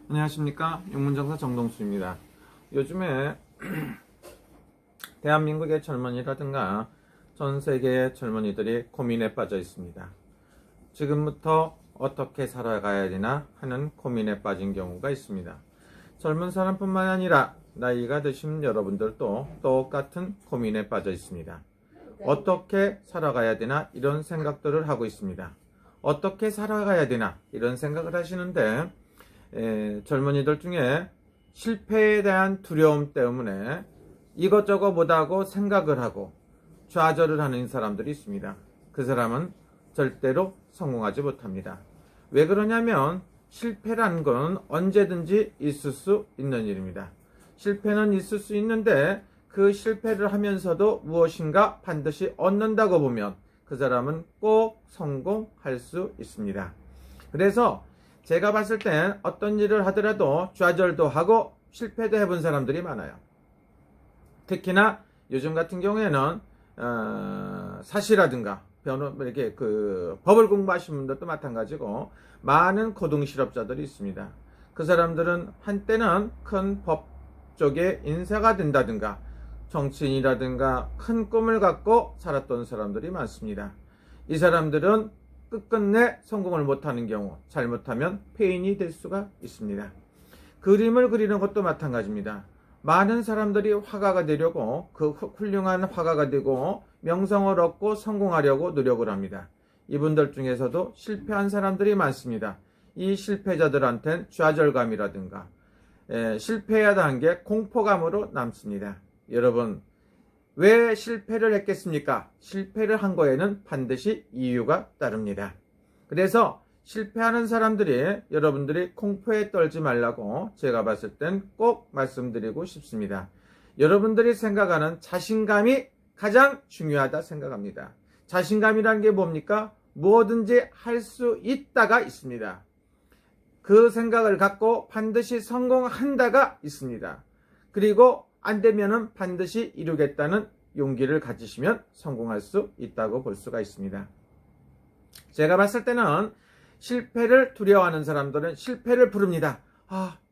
안녕하십니까, 영문정사 정동수입니다. 요즘에 대한민국의 젊은이라든가 전 세계의 젊은이들이 고민에 빠져 있습니다. 지금부터 어떻게 살아가야 되나 하는 고민에 빠진 경우가 있습니다. 젊은 사람뿐만 아니라 나이가 드신 여러분들도 똑같은 고민에 빠져 있습니다. 어떻게 살아가야 되나 이런 생각들을 하고 있습니다. 어떻게 살아가야 되나 이런 생각을 하시는데 젊은이들 중에 실패에 대한 두려움 때문에 이것저것 못하고 생각을 하고 좌절을 하는 사람들이 있습니다. 그 사람은 절대로 성공하지 못합니다. 왜 그러냐면 실패라는 건 언제든지 있을 수 있는 일입니다. 실패는 있을 수 있는데 그 실패를 하면서도 무엇인가 반드시 얻는다고 보면 그 사람은 꼭 성공할 수 있습니다. 그래서 제가 봤을 땐 어떤 일을 하더라도 좌절도 하고 실패도 해본 사람들이 많아요. 특히나 요즘 같은 경우에는 사시라든가 이렇게 법을 공부하신 분들도 마찬가지고 많은 고등 실업자들이 있습니다. 그 사람들은 한때는 큰 법 쪽에 인사가 된다든가 정치인이라든가 큰 꿈을 갖고 살았던 사람들이 많습니다. 이 사람들은 끝끝내 성공을 못하는 경우, 잘못하면 폐인이 될 수가 있습니다. 그림을 그리는 것도 마찬가지입니다. 많은 사람들이 화가가 되려고 그 훌륭한 화가가 되고 명성을 얻고 성공하려고 노력을 합니다. 이분들 중에서도 실패한 사람들이 많습니다. 이 실패자들한테는 좌절감이라든가 실패하다는 게 공포감으로 남습니다. 여러분, 왜 실패를 했겠습니까? 실패를 한 거에는 반드시 이유가 따릅니다. 그래서 실패하는 사람들이 여러분들이 공포에 떨지 말라고 제가 봤을 땐 꼭 말씀드리고 싶습니다. 여러분들이 생각하는 자신감이 가장 중요하다 생각합니다. 자신감이라는 게 뭡니까? 뭐든지 할 수 있다가 있습니다. 그 생각을 갖고 반드시 성공한다가 있습니다. 그리고 안 되면은 반드시 이루겠다는 용기를 가지시면 성공할 수 있다고 볼 수가 있습니다. 제가 봤을 때는 실패를 두려워하는 사람들은 실패를 부릅니다.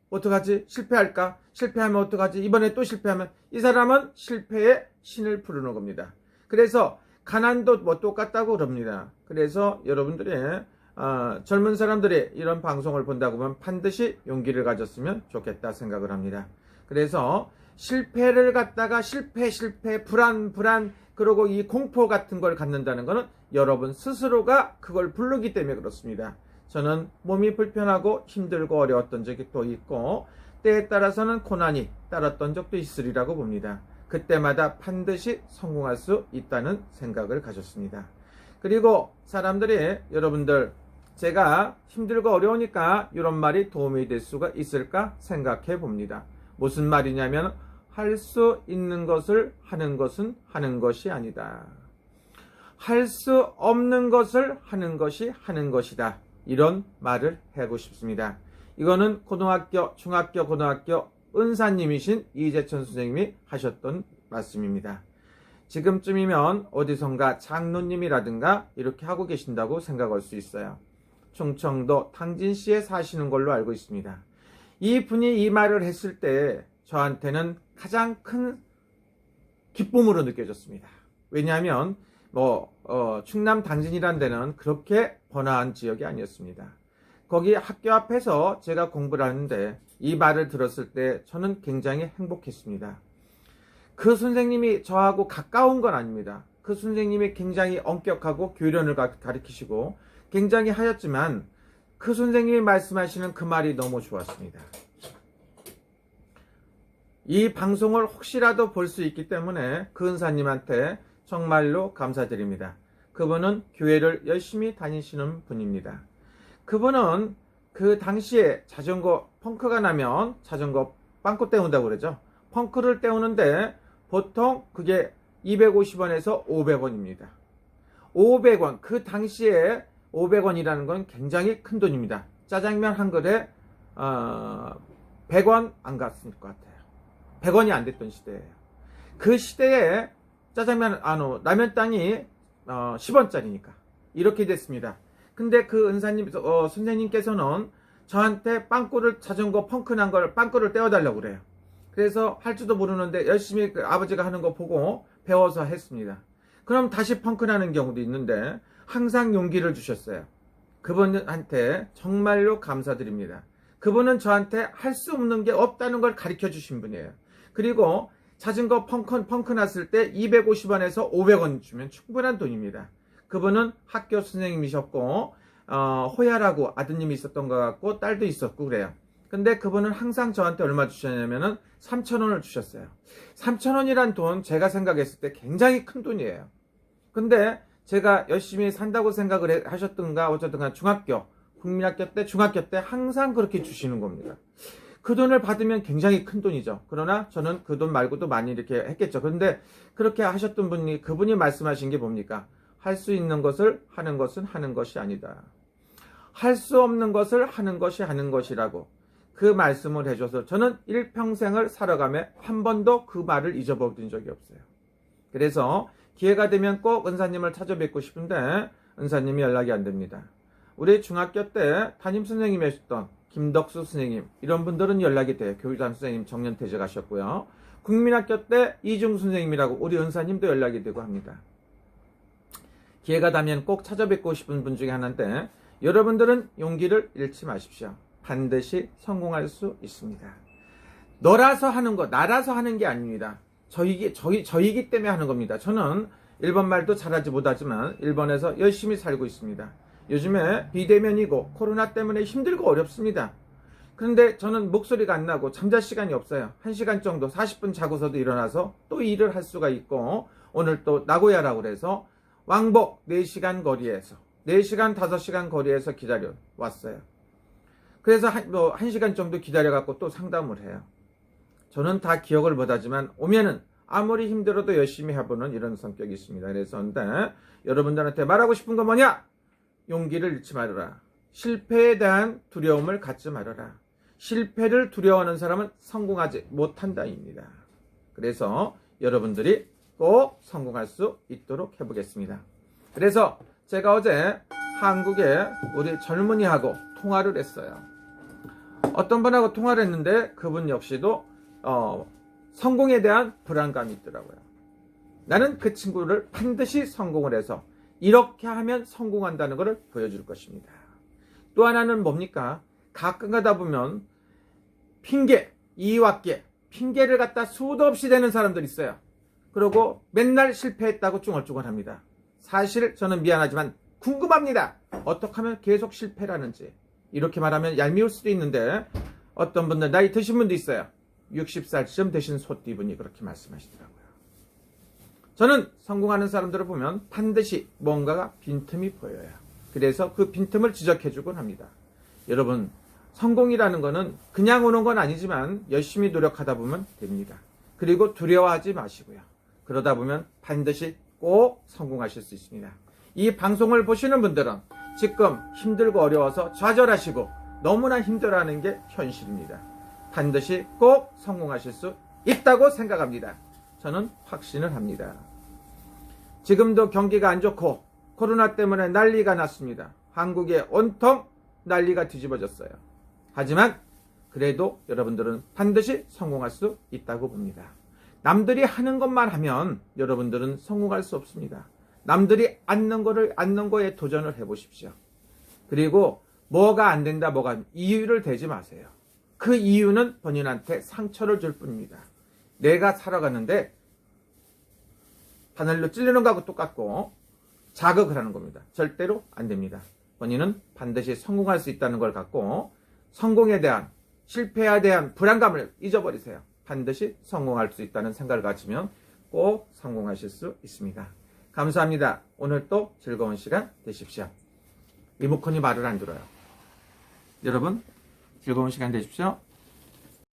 어떡하지? 실패할까? 실패하면 어떡하지? 이번에 또 실패하면 이 사람은 실패의 신을 부르는 겁니다. 그래서 가난도 뭐 똑같다고 그럽니다. 그래서 여러분들이 젊은 사람들이 이런 방송을 본다고 보면 반드시 용기를 가졌으면 좋겠다 생각을 합니다. 그래서 실패를 갖다가 실패, 불안, 그리고 이 공포 같은 걸 갖는다는 것은 여러분 스스로가 그걸 부르기 때문에 그렇습니다. 저는 몸이 불편하고 힘들고 어려웠던 적이 또 있고 때에 따라서는 고난이 따랐던 적도 있으리라고 봅니다. 그때마다 반드시 성공할 수 있다는 생각을 가졌습니다. 그리고 사람들이 여러분들 제가 힘들고 어려우니까 이런 말이 도움이 될 수가 있을까 생각해 봅니다. 무슨 말이냐면 할 수 있는 것을 하는 것은 하는 것이 아니다. 할 수 없는 것을 하는 것이 하는 것이다. 이런 말을 하고 싶습니다. 이거는 고등학교, 중학교, 고등학교 은사님이신 이재천 선생님이 하셨던 말씀입니다. 지금쯤이면 어디선가 장로님이라든가 이렇게 하고 계신다고 생각할 수 있어요. 충청도 당진시에 사시는 걸로 알고 있습니다. 이 분이 이 말을 했을 때 저한테는 가장 큰 기쁨으로 느껴졌습니다. 왜냐하면 충남 당진이라는 데는 그렇게 번화한 지역이 아니었습니다. 거기 학교 앞에서 제가 공부를 하는데 이 말을 들었을 때 저는 굉장히 행복했습니다. 그 선생님이 저하고 가까운 건 아닙니다. 그 선생님이 굉장히 엄격하고 교련을 가르치시고 굉장히 하였지만 그 선생님이 말씀하시는 그 말이 너무 좋았습니다. 이 방송을 혹시라도 볼 수 있기 때문에 그 은사님한테 정말로 감사드립니다. 그분은 교회를 열심히 다니시는 분입니다. 그분은 그 당시에 자전거 펑크가 나면 자전거 빵꾸 때운다고 그러죠. 펑크를 때우는데 보통 그게 250원에서 500원입니다. 500원, 그 당시에 500원이라는 건 굉장히 큰 돈입니다. 짜장면 한 그릇에 100원 안 갔을 것 같아요. 100원이 안 됐던 시대예요. 그 시대에 라면땅이 10원짜리니까 이렇게 됐습니다. 근데 그 은사님, 선생님께서는 저한테 빵꾸를 자전거 펑크난 걸 빵꾸를 떼어달라고 그래요. 그래서 할 줄도 모르는데 열심히 그 아버지가 하는 거 보고 배워서 했습니다. 그럼 다시 펑크나는 경우도 있는데 항상 용기를 주셨어요. 그분한테 정말로 감사드립니다. 그분은 저한테 할 수 없는 게 없다는 걸 가르쳐 주신 분이에요. 그리고 자전거 펑크 났을 때 250원에서 500원 주면 충분한 돈입니다. 그분은 학교 선생님이셨고 호야라고 아드님이 있었던 것 같고 딸도 있었고 그래요. 근데 그분은 항상 저한테 얼마 주셨냐면은 3,000원을 주셨어요. 3,000원이란 돈 제가 생각했을 때 굉장히 큰 돈이에요. 근데 제가 열심히 산다고 생각을 하셨던가 어쨌든가 국민학교 때 중학교 때 항상 그렇게 주시는 겁니다. 그 돈을 받으면 굉장히 큰 돈이죠. 그러나 저는 그 돈 말고도 많이 이렇게 했겠죠. 그런데 그렇게 하셨던 분이 그분이 말씀하신 게 뭡니까? 할 수 있는 것을 하는 것은 하는 것이 아니다. 할 수 없는 것을 하는 것이 하는 것이라고 그 말씀을 해줘서 저는 일평생을 살아가며 한 번도 그 말을 잊어버린 적이 없어요. 그래서 기회가 되면 꼭 은사님을 찾아뵙고 싶은데 은사님이 연락이 안 됩니다. 우리 중학교 때 담임선생님이셨던 김덕수 선생님 이런 분들은 연락이 돼요. 교육장 선생님 정년퇴직 하셨고요. 국민학교 때 이중 선생님이라고 우리 은사님도 연락이 되고 합니다. 기회가 되면 꼭 찾아뵙고 싶은 분 중에 하나인데 여러분들은 용기를 잃지 마십시오. 반드시 성공할 수 있습니다. 너라서 하는 거, 나라서 하는 게 아닙니다. 저이기 때문에 하는 겁니다. 저는 일본말도 잘하지 못하지만 일본에서 열심히 살고 있습니다. 요즘에 비대면이고 코로나 때문에 힘들고 어렵습니다. 그런데 저는 목소리가 안 나고 잠잘 시간이 없어요. 1시간 정도 40분 자고서도 일어나서 또 일을 할 수가 있고 오늘 또 나고야라고 그래서 왕복 4시간 거리에서 4시간 5시간 거리에서 기다려 왔어요. 그래서 1시간 정도 기다려갖고 또 상담을 해요. 저는 다 기억을 못하지만 오면은 아무리 힘들어도 열심히 해보는 이런 성격이 있습니다. 그래서 근데 여러분들한테 말하고 싶은 건 뭐냐? 용기를 잃지 말아라. 실패에 대한 두려움을 갖지 말아라. 실패를 두려워하는 사람은 성공하지 못한다입니다. 그래서 여러분들이 꼭 성공할 수 있도록 해보겠습니다. 그래서 제가 어제 한국의 우리 젊은이하고 통화를 했어요. 어떤 분하고 통화를 했는데 그분 역시도 성공에 대한 불안감이 있더라고요. 나는 그 친구를 반드시 성공을 해서 이렇게 하면 성공한다는 것을 보여줄 것입니다. 또 하나는 뭡니까? 가끔 가다 보면 이의와께 핑계를 갖다 수도 없이 대는 사람들이 있어요. 그리고 맨날 실패했다고 쭝얼쭝얼합니다. 사실 저는 미안하지만 궁금합니다. 어떻게 하면 계속 실패를 하는지. 이렇게 말하면 얄미울 수도 있는데 어떤 분들 나이 드신 분도 있어요. 60살쯤 되신 소띠분이 그렇게 말씀하시더라고요. 저는 성공하는 사람들을 보면 반드시 뭔가가 빈틈이 보여요. 그래서 그 빈틈을 지적해주곤 합니다. 여러분, 성공이라는 거는 그냥 오는 건 아니지만 열심히 노력하다 보면 됩니다. 그리고 두려워하지 마시고요. 그러다 보면 반드시 꼭 성공하실 수 있습니다. 이 방송을 보시는 분들은 지금 힘들고 어려워서 좌절하시고 너무나 힘들어하는 게 현실입니다. 반드시 꼭 성공하실 수 있다고 생각합니다. 저는 확신을 합니다. 지금도 경기가 안 좋고 코로나 때문에 난리가 났습니다. 한국에 온통 난리가 뒤집어졌어요. 하지만 그래도 여러분들은 반드시 성공할 수 있다고 봅니다. 남들이 하는 것만 하면 여러분들은 성공할 수 없습니다. 남들이 않는 거에 도전을 해보십시오. 그리고 뭐가 안 된다, 이유를 대지 마세요. 그 이유는 본인한테 상처를 줄 뿐입니다. 내가 살아가는데 바늘로 찔리는 거하고 똑같고 자극을 하는 겁니다. 절대로 안 됩니다. 본인은 반드시 성공할 수 있다는 걸 갖고 성공에 대한, 실패에 대한 불안감을 잊어버리세요. 반드시 성공할 수 있다는 생각을 가지면 꼭 성공하실 수 있습니다. 감사합니다. 오늘 또 즐거운 시간 되십시오. 리모컨이 말을 안 들어요. 여러분, 즐거운 시간 되십시오.